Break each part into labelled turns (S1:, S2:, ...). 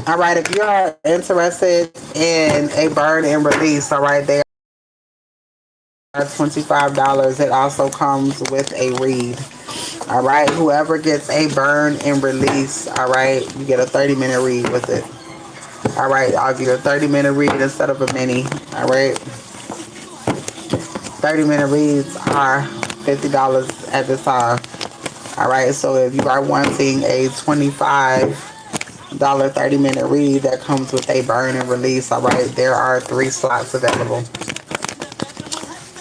S1: All right, if you are interested in a burn and release, all right, they are $25. It also comes with a read. All right, whoever gets a burn and release, all right, you get a 30-minute read with it. All right, I'll give you a 30-minute read instead of a mini. All right, 30-minute reads are $50 at this time. All right, so if you are wanting a $25 30-minute read that comes with a burn and release, all right, there are 3 slots available.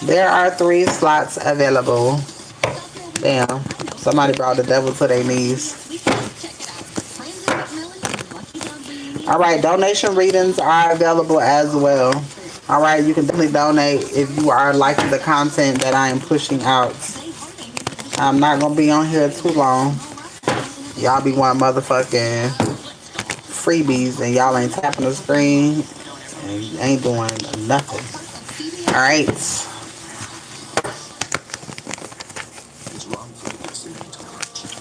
S1: There are 3 slots available. Damn, somebody brought the devil to their knees. All right, donation readings are available as well. All right, you can definitely donate if you are liking the content that I am pushing out. I'm not gonna be on here too long. Y'all be wanting motherfucking freebies and y'all ain't tapping the screen and ain't doing nothing. All right.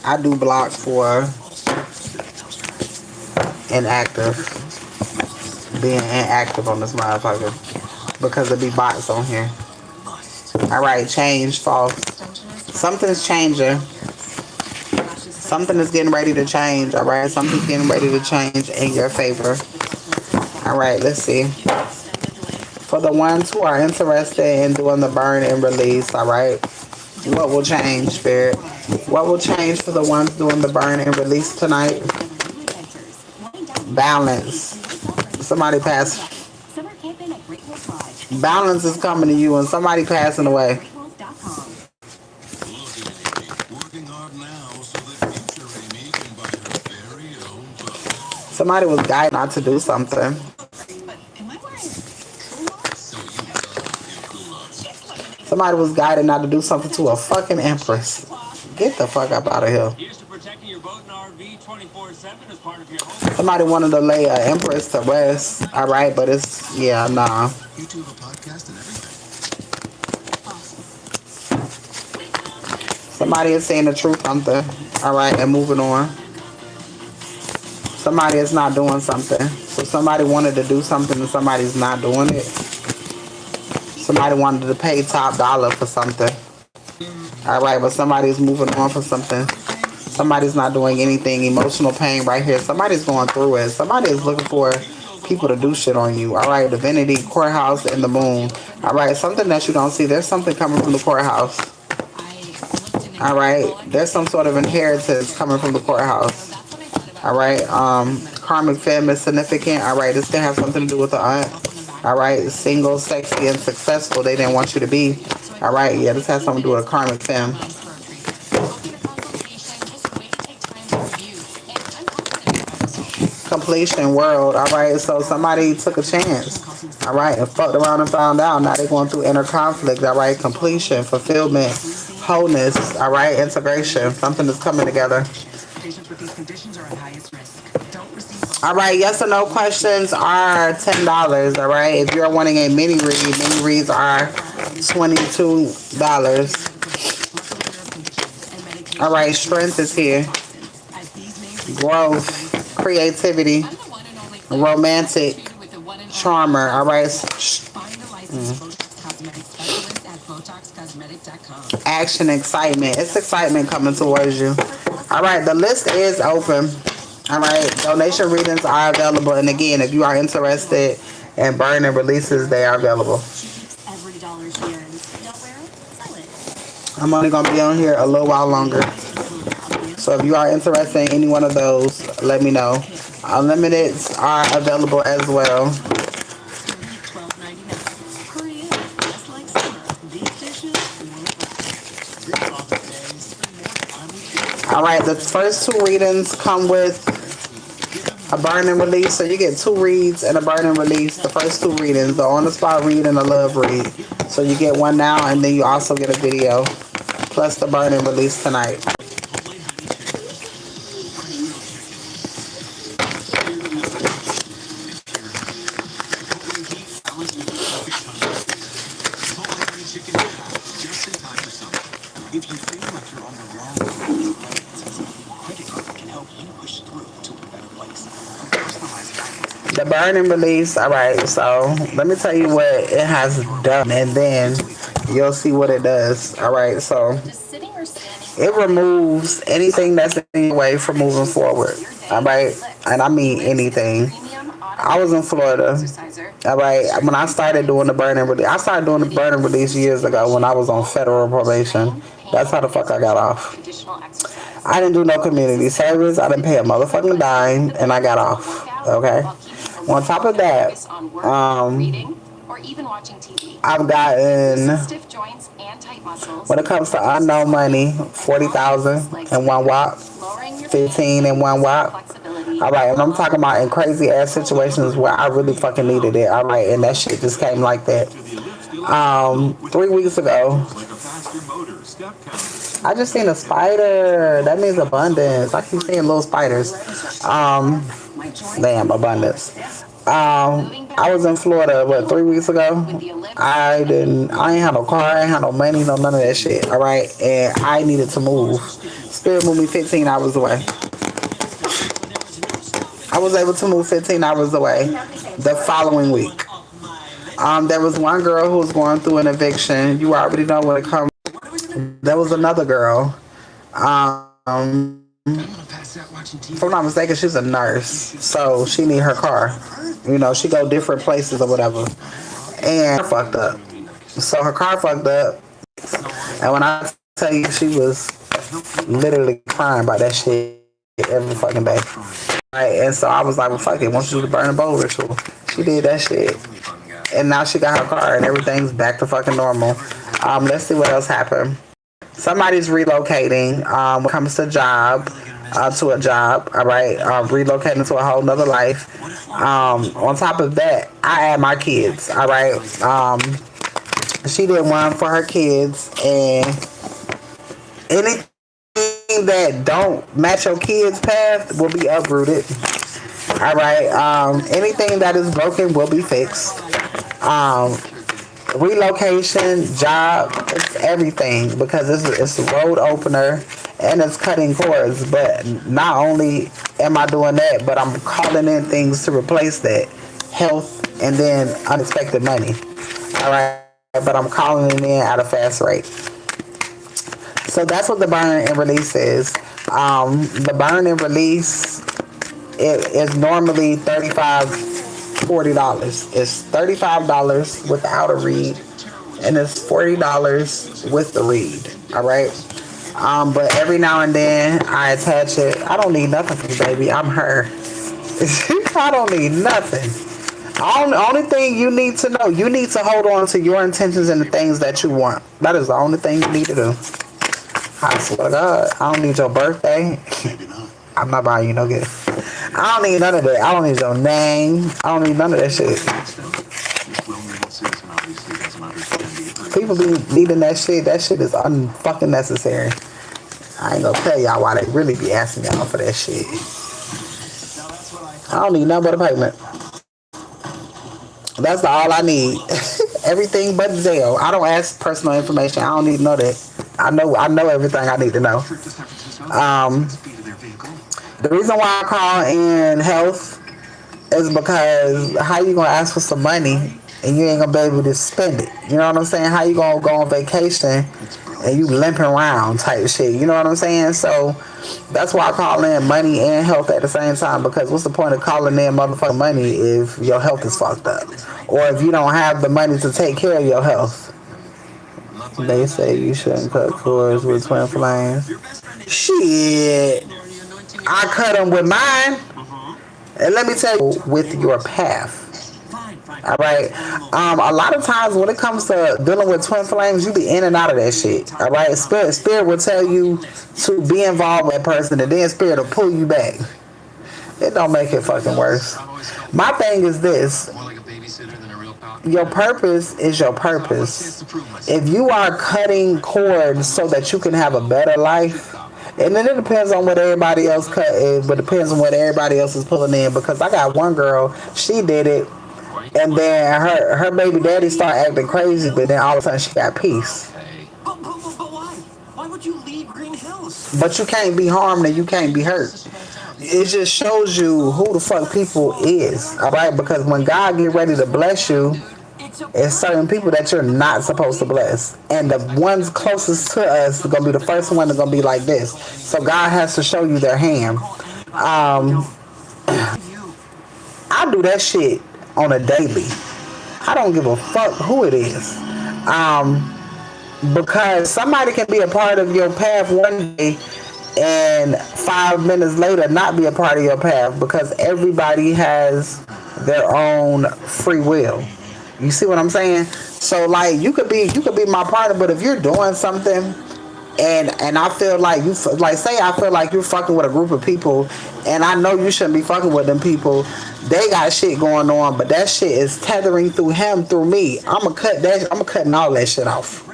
S1: I do block for inactive, being inactive on this motherfucker because there be bots on here. All right, change, false. Something's changing. Something is getting ready to change. All right, something's getting ready to change in your favor. All right, let's see. For the ones who are interested in doing the burn and release, all right, what will change, Spirit? What will change for the ones doing the burn and release tonight? Balance. Somebody pass. Balance is coming to you and somebody passing away. Somebody was guided not to do something. Somebody was guided not to do something to a fucking empress. Get the fuck up out of here. Somebody wanted to lay an empress to rest. All right, but it's, yeah, nah. Somebody is saying the truth something. All right, and moving on. Somebody is not doing something. So somebody wanted to do something and somebody's not doing it. Somebody wanted to pay top dollar for something. All right, but somebody's moving on for something. Somebody's not doing anything. Emotional pain right here. Somebody's going through it. Somebody is looking for people to do shit on you. All right, divinity, courthouse, and the moon. All right, something that you don't see. There's something coming from the courthouse. All right, there's some sort of inheritance coming from the courthouse. All right, karmic femme is significant. All right, this can have something to do with the aunt. All right, single, sexy, and successful. They didn't want you to be. All right, yeah, this has something to do with a karmic femme. Completion world. All right, so somebody took a chance. All right, and fucked around and found out. Now they're going through inner conflict. All right, completion, fulfillment, wholeness. All right, integration. Something is coming together. All right, yes or no questions are $10. All right, if you're wanting a mini reads are $22. All right, strength is here. Growth, creativity, romantic, charmer. All right. Action, excitement. It's excitement coming towards you. All right, the list is open. All right, donation readings are available. And again, if you are interested in burn and releases, they are available. I'm only going to be on here a little while longer. So if you are interested in any one of those, let me know. Unlimiteds are available as well. All right, the first 2 readings come with a burn and release. So you get 2 reads and a burn and release. The first 2 readings, the on the spot read and a love read. So you get one now and then you also get a video plus the burn and release tonight. The burn and release. All right, so let me tell you what it has done, and then you'll see what it does. All right, so it removes anything that's in your way from moving forward. All right, and I mean anything. I was in Florida. All right, when I started doing the burn and release, I started doing the burn and release years ago when I was on federal probation. That's how the fuck I got off. I didn't do no community service. I didn't pay a motherfucking dime, and I got off. Okay. On top of that, I've gotten, when it comes to unknown money, 40,000 in one wop, 15 in one wop. All right, and I'm talking about in crazy ass situations where I really fucking needed it. All right, and that shit just came like that. 3 weeks ago, I just seen a spider. That means abundance. I keep seeing little spiders. Damn, abundance. I was in Florida, 3 weeks ago? I ain't had no car, I ain't had no money, no none of that shit, all right? And I needed to move. Spirit moved me 15 hours away. I was able to move 15 hours away the following week. There was one girl who was going through an eviction. You already know when it comes. There was another girl. If I'm not mistaken, she's a nurse, so she need her car. You know, she go different places or whatever, and fucked up. So her car fucked up, and when I tell you, she was literally crying about that shit every fucking day. Right, and so I was like, well, fuck it, want you to burn a bowl ritual. She did that shit, and now she got her car, and everything's back to fucking normal. Let's see what else happened. Somebody's relocating. When it comes to job, to a job, all right, relocating to a whole nother life. On top of that, I add my kids, all right. She did one for her kids, and anything that don't match your kids' path will be uprooted. All right. Anything that is broken will be fixed. Relocation, job, it's everything because it's a road opener and it's cutting cords. But not only am I doing that, but I'm calling in things to replace that. Health and then unexpected money. All right. But I'm calling it in at a fast rate. So that's what the burn and release is. The burn and release it is normally $40. It's $35 without a read, and it's $40 with the read. All right. But every now and then I attach it. I don't need nothing from you, baby. I'm her. I don't need nothing. Only thing you need to know, you need to hold on to your intentions and the things that you want. That is the only thing you need to do. I swear to God, I don't need your birthday. I'm not buying you no gift. I don't need none of that. I don't need your name. I don't need none of that shit. People be needing that shit. That shit is unfucking necessary. I ain't gonna tell y'all why they really be asking y'all for that shit. I don't need nothing but a payment. That's all I need. Everything but jail. I don't ask personal information. I don't need to know that. I know everything I need to know. The reason why I call in health is because how you gonna ask for some money and you ain't gonna be able to spend it? You know what I'm saying? How you gonna go on vacation and you limping around type shit? You know what I'm saying? So that's why I call in money and health at the same time, because what's the point of calling in motherfucking money if your health is fucked up? Or if you don't have the money to take care of your health? They say you shouldn't cut cords with twin flames. Shit. I cut them with mine. And let me tell you, with your path. All right. A lot of times when it comes to dealing with twin flames, you be in and out of that shit. All right. Spirit will tell you to be involved with that person, and then Spirit will pull you back. It don't make it fucking worse. My thing is this. Your purpose is your purpose. If you are cutting cords so that you can have a better life, and then it depends on what everybody else cut is, but it depends on what everybody else is pulling in. Because I got one girl, she did it, and then her baby daddy started acting crazy, but then all of a sudden she got peace.
S2: But why? Why would you leave Green Hills?
S1: But you can't be harmed and you can't be hurt. it just shows you who the fuck people is. All right, because when God get ready to bless you, it's certain people that you're not supposed to bless, and the ones closest to us are gonna be the first one that's gonna be like this. So God has to show you their hand. Um, I do that shit on a daily. I don't give a fuck who it is. Um, because somebody can be a part of your path one day and 5 minutes later not be a part of your path, because everybody has their own free will. You see what I'm saying? So like you could be my partner, but if you're doing something and I feel like like say I feel like you're fucking with a group of people and I know you shouldn't be fucking with them people. They got shit going on, but that shit is tethering through him through me. I'm cutting all that shit off.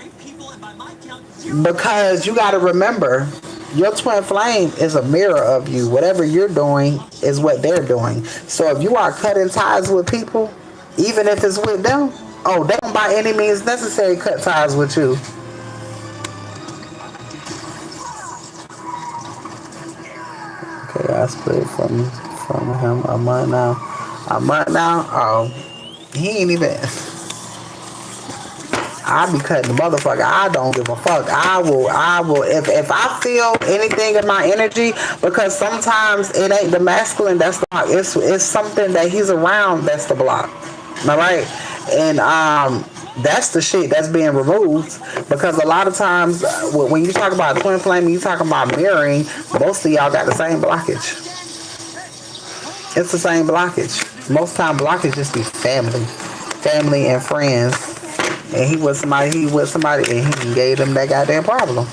S1: Because you got to remember, your twin flame is a mirror of you. Whatever you're doing is what they're doing. So if you are cutting ties with people, even if it's with them, oh, they don't by any means necessary cut ties with you. Okay, I split from him a month now. A month now? Oh, he ain't even. I be cutting the motherfucker. I don't give a fuck. I will. If I feel anything in my energy, because sometimes it ain't the masculine that's the block. It's something that he's around that's the block. All right, and that's the shit that's being removed, because a lot of times when you talk about twin flame, you talking about mirroring. Most of y'all got the same blockage. It's the same blockage. Most time blockage just be family and friends. And he with somebody, and he gave them that goddamn problem.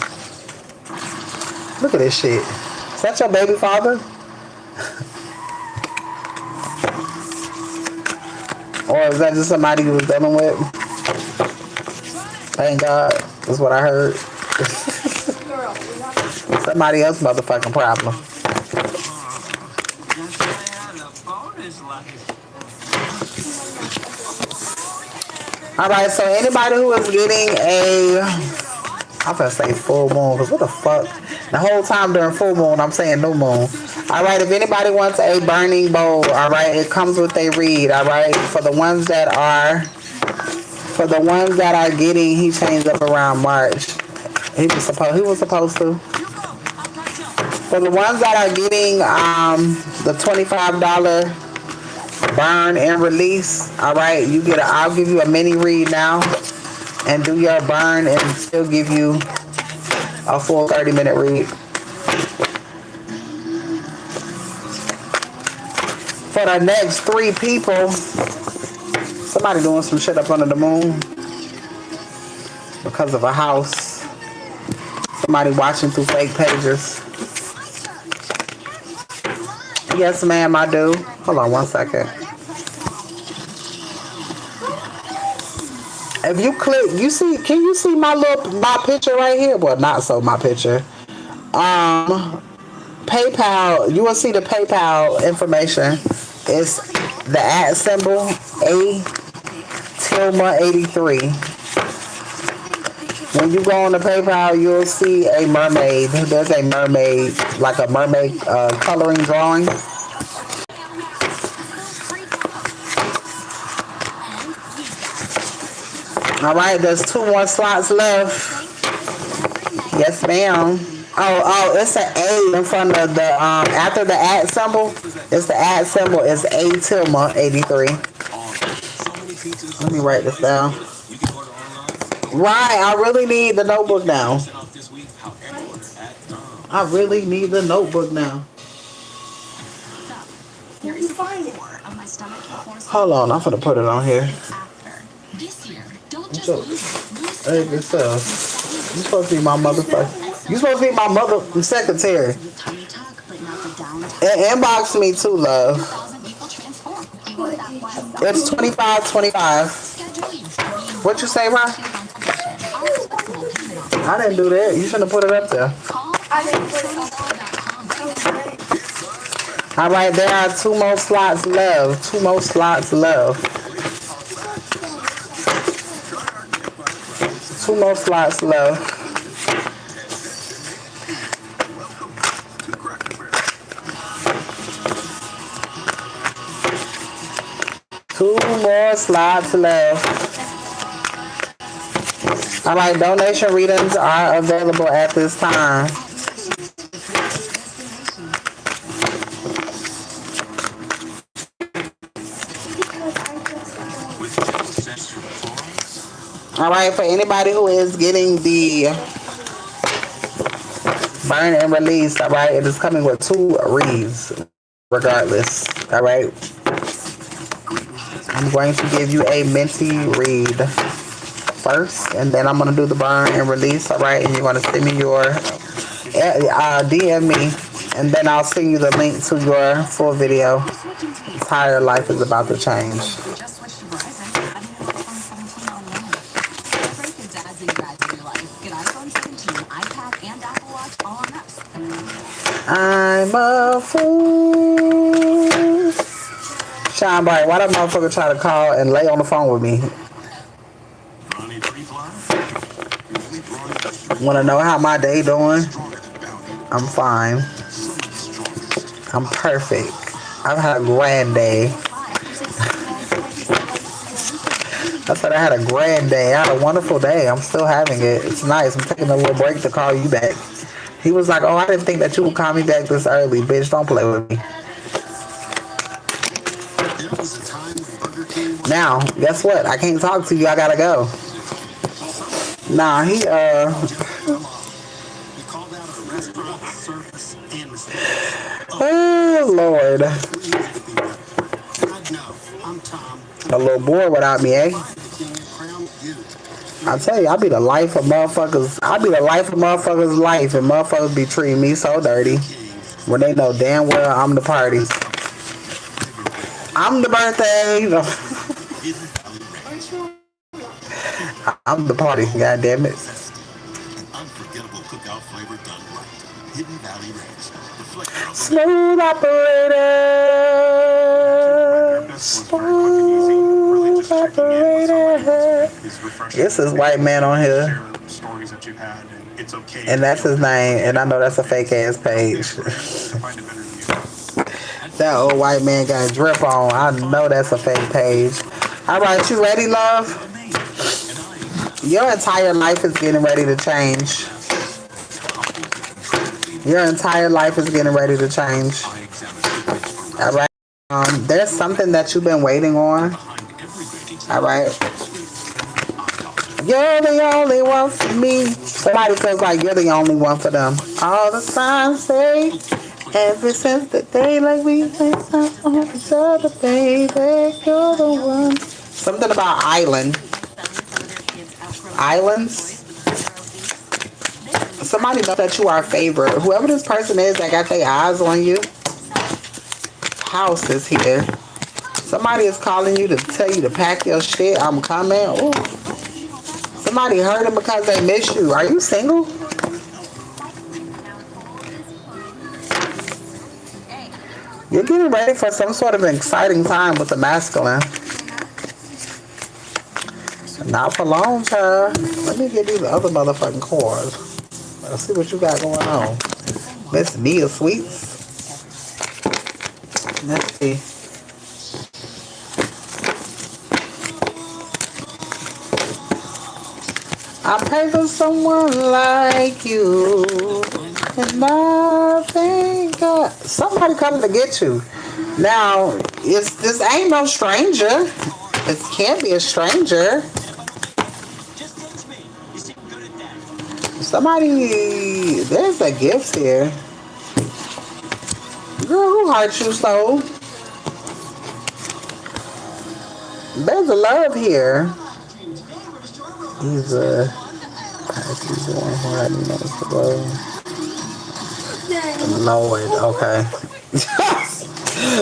S1: Look at this shit. Is that your baby father? Or is that just somebody you was dealing with? Thank God. That's what I heard. Somebody else motherfucking problem. Alright, so anybody who is getting I'm gonna say full moon, because what the fuck? The whole time during full moon, I'm saying new moon. Alright, if anybody wants a burning bowl, alright, it comes with a reed, alright? For the ones that are getting, he changed up around March. He was supposed to. For the ones that are getting the $25 burn and release, alright, I'll give you a mini read now and do your burn and still give you a full 30-minute read. For the next 3 people, somebody doing some shit up under the moon because of a house. Somebody watching through fake pages. Yes, ma'am, I do. Hold on one second. If you click, can you see my picture right here? Well, not so my picture. PayPal, you will see the PayPal information. It's the @ symbol A Tilma 83. When you go on the PayPal, you'll see a mermaid. There's a mermaid, like a mermaid coloring drawing. All right, there's 2 more slots left. Yes, ma'am. Oh, it's an A in front of the after the @ symbol. It's the @ symbol. It's A Tilma 83. Let me write this down. Right, I really need the notebook now. I really need the notebook now. Hold on, I'm gonna put it on here. Hey, good stuff. You supposed to be my motherfucker. You supposed to be my mother secretary. And inbox me too, love. It's 25.25. What you say, Ron? I didn't do that. You shouldn't have put it up there. All right, there are 2 more slots left. 2 more slots left. 2 more slots left. yours, lots of love. All right, donation readings are available at this time. All right, for anybody who is getting the burn and release, all right, it is coming with 2 reads, regardless. All right, I'm going to give you a minty read first, and then I'm going to do the burn and release, all right, and you're going to send me your DM me, and then I'll send you the link to your full video. Entire life is about to change. I'm a fool. Shine bright. Why that motherfucker try to call and lay on the phone with me? Want to know how my day doing? I'm fine. I'm perfect. I've had a grand day. I said I had a grand day. I had a wonderful day. I'm still having it. It's nice. I'm taking a little break to call you back. He was like, oh, I didn't think that you would call me back this early. Bitch, don't play with me. Now, guess what? I can't talk to you. I gotta go. Nah, oh, Lord. A little bored without me, eh? I tell you, I be the life of motherfuckers. I be the life of motherfuckers' life, and motherfuckers be treating me so dirty when they know damn well I'm the party. I'm the birthday. I'm the party. God damn it. Smooth operator. Smooth operator. This is white man on here. And that's his name. And I know that's a fake ass page. That old white man got a drip on. I know that's a fake page. All right, you ready, love? Your entire life is getting ready to change. Your entire life is getting ready to change. All right. There's something that you've been waiting on. All right. You're the only one for me. Somebody feels like you're the only one for them. All the signs say, ever since the day like we went on each other, baby, you're the one. Something about island. Islands. Somebody knows that you are a favorite. Whoever this person is that got their eyes on you. House is here. Somebody is calling you to tell you to pack your shit. I'm coming. Ooh. Somebody heard him because they miss you. Are you single? You're getting ready for some sort of an exciting time with the masculine. Not for long, child. Let me give you the other motherfucking cards. Let's see what you got going on. Miss Nia Sweets. Let's see. I pray for someone like you. And I think somebody coming to get you. Now, this ain't no stranger. It can't be a stranger. Somebody, there's a gift here. Girl, who hurt you so? There's a love here. He's the one who had knows the love. Lord, okay.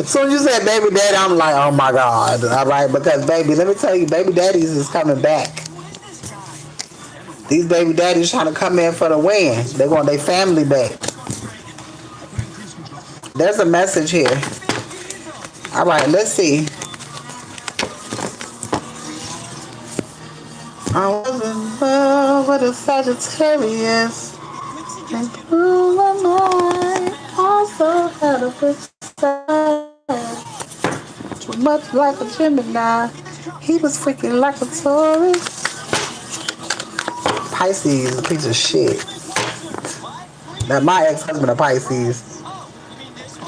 S1: So when you said baby daddy, I'm like, oh my God. All right, because baby, let me tell you, baby daddies is coming back. These baby daddies trying to come in for the win. They want their family back. There's a message here. All right, let's see. I was in love with a Sagittarius. And through my mind, also had a good side. Too much like a Gemini. He was freaking like a tourist. Pisces, a piece of shit. Now my ex-husband a Pisces.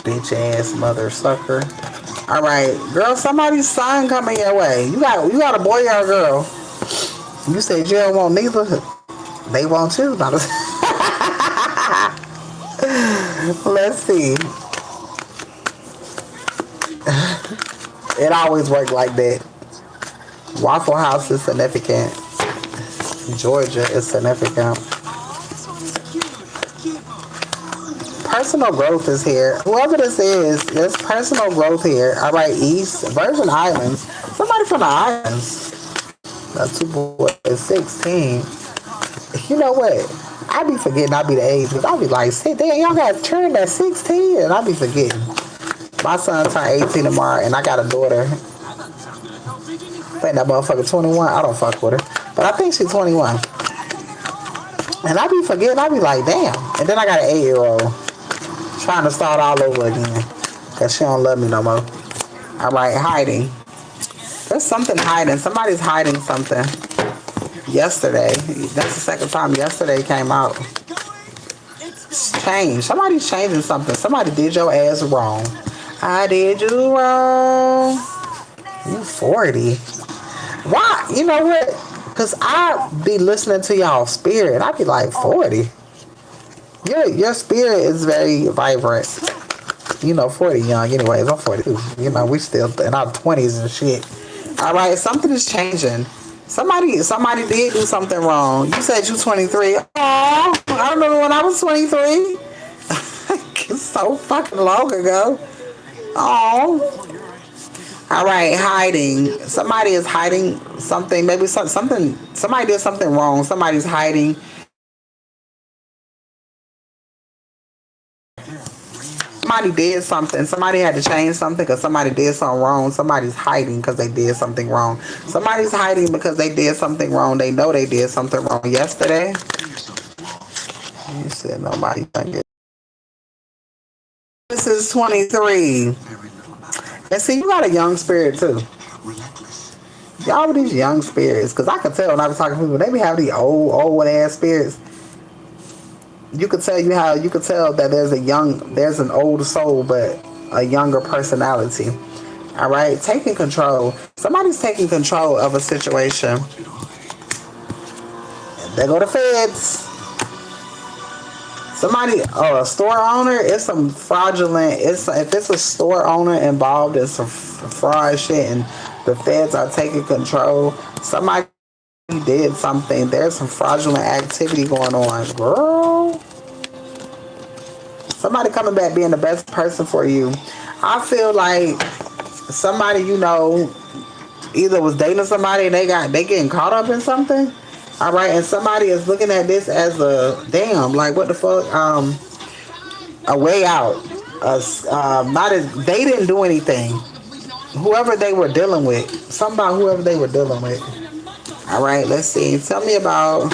S1: Bitch ass mother sucker. Alright, girl, somebody's sign coming your way. You got a boy or a girl. You said you don't want neither. They want you. Let's see. It always worked like that. Waffle House is significant. Georgia is significant. Personal growth is here. Whoever this is, there's personal growth here. All right, East, Virgin Islands. Somebody from the islands. That's 2 boys, 16. You know what? I be forgetting I be the age, because I be like, damn, y'all got turned at 16, and I be forgetting. My son turned 18 tomorrow, and I got a daughter. I think that motherfucker 21. I don't fuck with her, but I think she's 21. And I be forgetting. I be like, damn. And then I got an 8-year-old trying to start all over again, because she don't love me no more. All right, hiding. There's something hiding. Somebody's hiding something. Yesterday. That's the second time yesterday came out. Change. Somebody's changing something. Somebody did your ass wrong. I did you wrong. You 40. Why? You know what? Because I be listening to y'all spirit. I be like, 40. Your spirit is very vibrant. 40 young anyways. I'm 42. We still in our 20s and shit. All right, something is changing. Somebody did do something wrong. You said you 23. Oh, I remember when I was 23. It's so fucking long ago. Oh. All right, hiding. Somebody is hiding something. Maybe something. Somebody did something wrong. Somebody's hiding. Somebody did something. Somebody had to change something because somebody did something wrong. Somebody's hiding because they did something wrong. Somebody's hiding because they did something wrong. They know they did something wrong yesterday. You said nobody. This is 23. And see, you got a young spirit too. Y'all with these young spirits. Because I could tell when I was talking to people, they be having these old ass spirits. You could tell that there's an old soul, but a younger personality. All right, taking control. Somebody's taking control of a situation. There go the feds. Somebody, a store owner. It's some fraudulent. If it's a store owner involved in some fraud shit, and the feds are taking control. Somebody did something. There's some fraudulent activity going on, girl. Somebody coming back being the best person for you. I feel like somebody either was dating somebody and they getting caught up in something. All right, and somebody is looking at this as a damn, like what the fuck, a way out. They didn't do anything. Whoever they were dealing with, something about whoever they were dealing with. All right, let's see. Tell me about.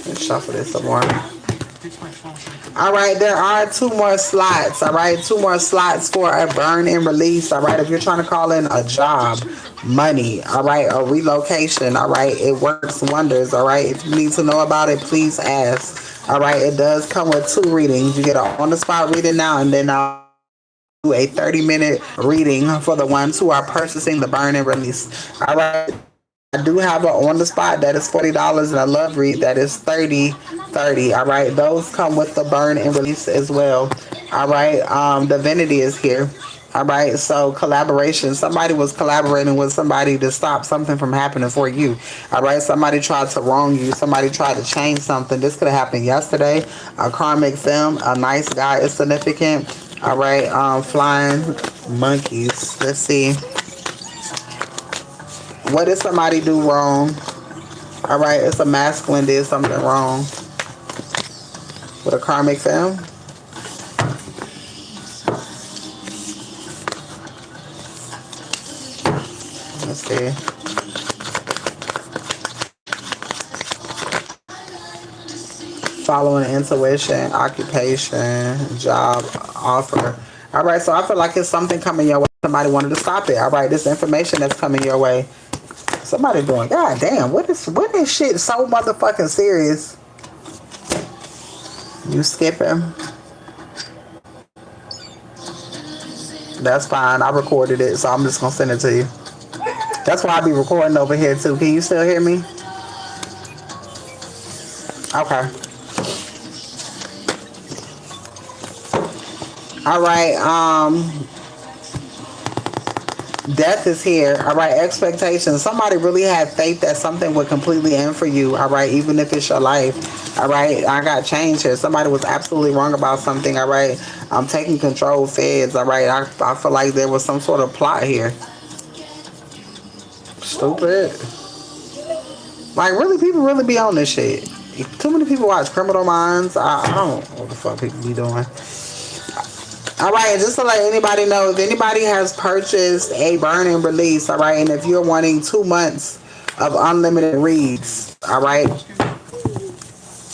S1: Let's shuffle this some more. All right, there are 2 more slots. All right, 2 more slots for a burn and release. All right, if you're trying to call in a job, money, all right, a relocation, all right, it works wonders. All right, if you need to know about it, please ask. All right, it does come with 2 readings. You get an on-the-spot reading now, and then I'll do a 30-minute reading for the ones who are purchasing the burn and release. All right. I do have an on the spot that is $40 and a love read that is $30. All right, those come with the burn and release as well. All right, divinity is here. All right, so collaboration. Somebody was collaborating with somebody to stop something from happening for you. All right, somebody tried to wrong you. Somebody tried to change something. This could have happened yesterday. A karmic film. A nice guy is significant. All right, flying monkeys. Let's see. What did somebody do wrong? All right, it's a masculine did something wrong with a karmic film. Let's see. Following intuition, occupation, job, offer. All right, so I feel like it's something coming your way. somebody wanted to stop it. All right, this information that's coming your way. Somebody doing, God damn, what is shit so motherfucking serious? You skipping? That's fine. I recorded it, so I'm just gonna send it to you. That's why I be recording over here too. Can you still hear me? Okay. All right. Death is here. All right. Expectations. Somebody really had faith that something would completely end for you. All right. Even if it's your life. All right. I got change here. Somebody was absolutely wrong about something. All right. I'm taking control, feds. All right. I feel like there was some sort of plot here. Stupid. Like, really, people really be on this shit. Too many people watch Criminal Minds. I don't know what the fuck people be doing. All right, just to let anybody know, if anybody has purchased a burn and release, all right, and if you're wanting 2 months of unlimited reads, all right,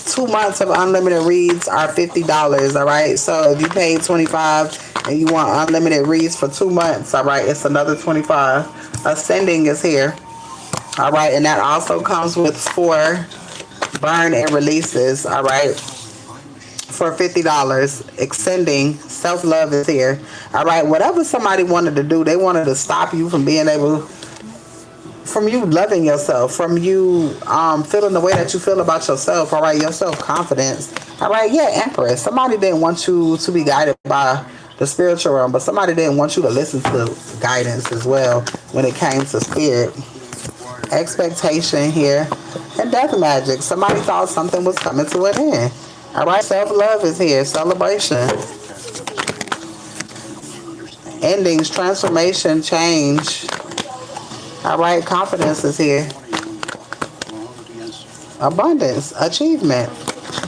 S1: 2 months of unlimited reads are $50, all right. So if you paid 25 and you want unlimited reads for 2 months, all right, it's another 25. Ascending is here, all right, and that also comes with 4 burn and releases, all right, for $50. Extending, self-love is here. All right, whatever somebody wanted to do, they wanted to stop you from being able, from you loving yourself, from you feeling the way that you feel about yourself. All right, your self-confidence. All right, yeah, Empress. Somebody didn't want you to be guided by the spiritual realm, but somebody didn't want you to listen to guidance as well when it came to spirit. Expectation here. And death magic. Somebody thought something was coming to an end. All right, self-love is here. Celebration. Endings, transformation, change. All right, confidence is here. Abundance, achievement.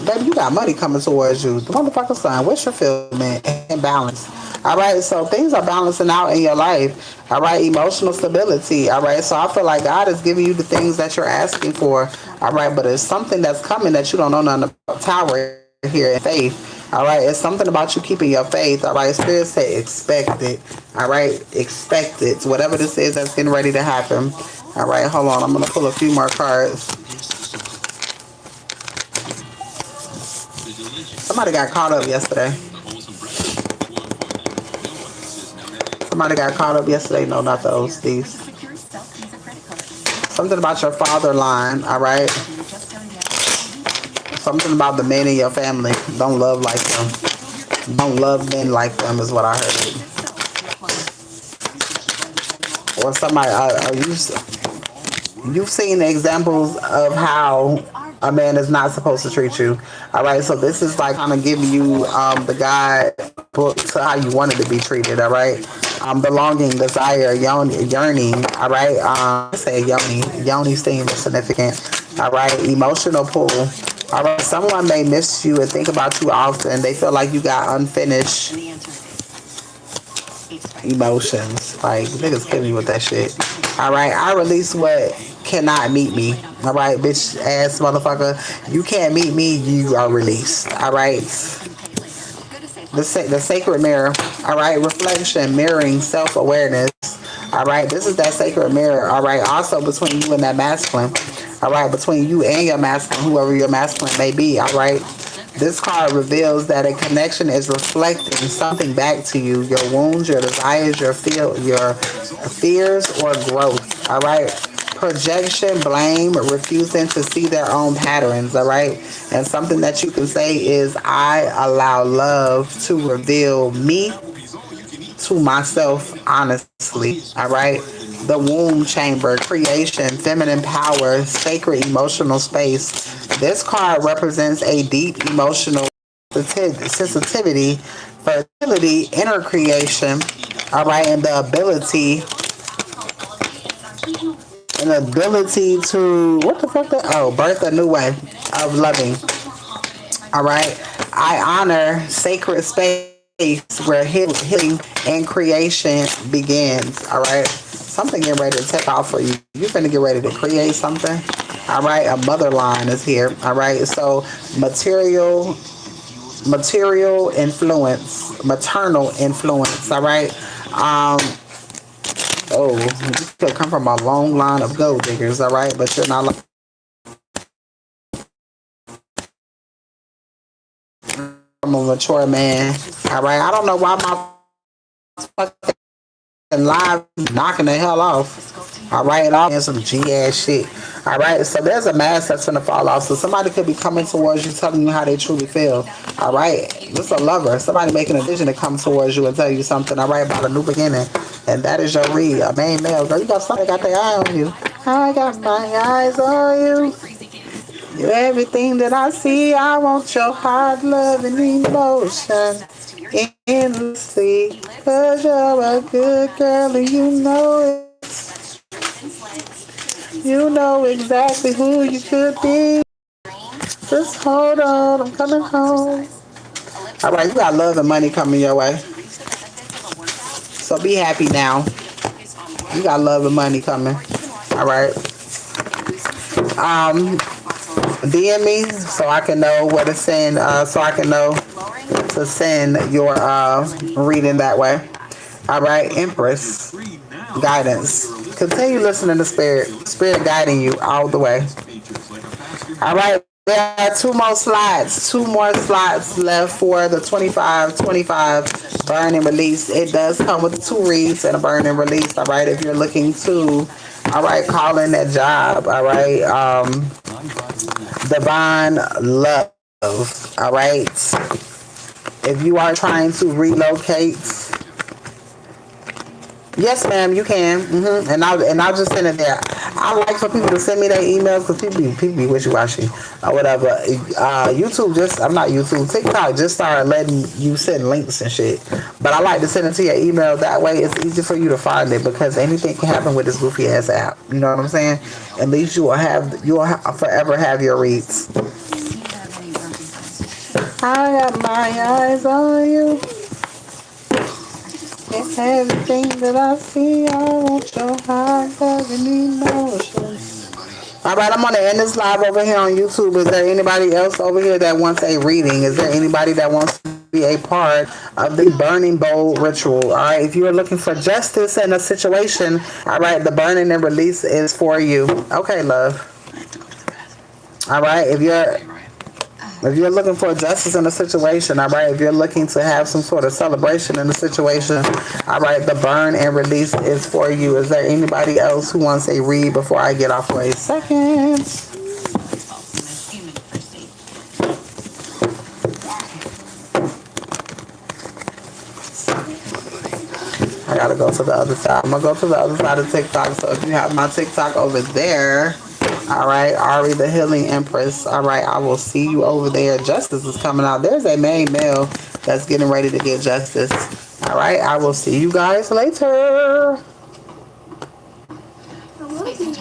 S1: Baby, you got money coming towards you. The motherfucker sign, what's your fulfillment and balance? All right, so things are balancing out in your life. All right, emotional stability. All right, so I feel like God is giving you the things that you're asking for. All right, but it's something that's coming that you don't know nothing about. Tower here in faith. All right, it's something about you keeping your faith. All right, Spirit say expect it. All right, expect it. Whatever this is that's getting ready to happen. All right, hold on. I'm going to pull a few more cards. Somebody got caught up yesterday. Somebody got caught up yesterday. No, not those. These. Something about your father line. All right. Something about the men in your family. Don't love like them. Don't love men like them is what I heard. Or somebody, you've seen examples of how a man is not supposed to treat you. All right, so this is like kind of giving you the guide book to how you wanted to be treated. All right, belonging, desire, yearning. All right, I say yoni seems significant. All right, emotional pull. All right, someone may miss you and think about you often. They feel like you got unfinished emotions. Like, niggas kill me with that shit. All right, I release what cannot meet me. All right, bitch ass motherfucker. You can't meet me, you are released. All right. The sacred mirror. All right, reflection, mirroring, self-awareness. All right, this is that sacred mirror. All right, also between you and that masculine. All right, between you and your masculine, whoever your masculine may be. All right. This card reveals that a connection is reflecting something back to you, your wounds, your desires, your fears, or growth. All right. Projection, blame, refusing to see their own patterns. All right. And something that you can say is, I allow love to reveal me to myself honestly. All right. The womb chamber, creation, feminine power, sacred emotional space. This card represents a deep emotional sensitivity, fertility, inner creation, all right, and the ability to, what the fuck that? Oh, birth a new way of loving. All right. I honor sacred space where healing and creation begins. All right. Something getting ready to take off for you. You're going to get ready to create something. All right. A mother line is here. All right. So material influence, maternal influence. All right. Oh, you could come from a long line of gold diggers, all right? But you're not like I'm a mature man, all right? I don't know why my fucking live knocking the hell off. All right, all and some G ass shit. All right, so there's a mask that's gonna fall off. So somebody could be coming towards you, telling you how they truly feel. All right, this is a lover. Somebody making a decision to come towards you and tell you something. All right, about a new beginning, and that is your read. A main male, girl, you got somebody got their eye on you. I got my eyes on you. You're everything that I see. I want your heart, love, and emotion endlessly. Cause you're a good girl and you know it. You know exactly who you could be. Just hold on, I'm coming home. All right, you got love and money coming your way. So be happy now. You got love and money coming. All right. DM me so I can know what to send. So I can know to send your reading that way. All right, Empress guidance. Continue listening to Spirit guiding you all the way. All right, there are two more slots left for the 25 burn and release. It does come with 2 reads and a burn and release. All right, if you're looking to, all right, call in that job. All right, divine love. All right, if you are trying to relocate. Yes, ma'am, you can. And I'll just send it there. I like for people to send me their emails because people be wishy washy or whatever. I'm not YouTube. TikTok just started letting you send links and shit. But I like to send it to your email. That way, it's easy for you to find it because anything can happen with this goofy ass app. You know what I'm saying? At least forever have your reads. I got my eyes on you. It's everything that I see. I want your heart, love, and emotions. All right, I'm going to end this live over here on YouTube. Is there anybody else over here that wants a reading? Is there anybody that wants to be a part of the burning bowl ritual? All right, if you are looking for justice in a situation, all right, the burning and release is for you. Okay, love. All right, if you're looking for justice in a situation, all right, if you're looking to have some sort of celebration in a situation, all right, the burn and release is for you. Is there anybody else who wants a read before I get off for a second? I gotta go to the other side. I'm gonna go to the other side of TikTok. So if you have my TikTok over there, all right, Ari the Healing Empress. All right, I will see you over there. Justice is coming out. There's a main male that's getting ready to get justice. All right, I will see you guys later. I love you.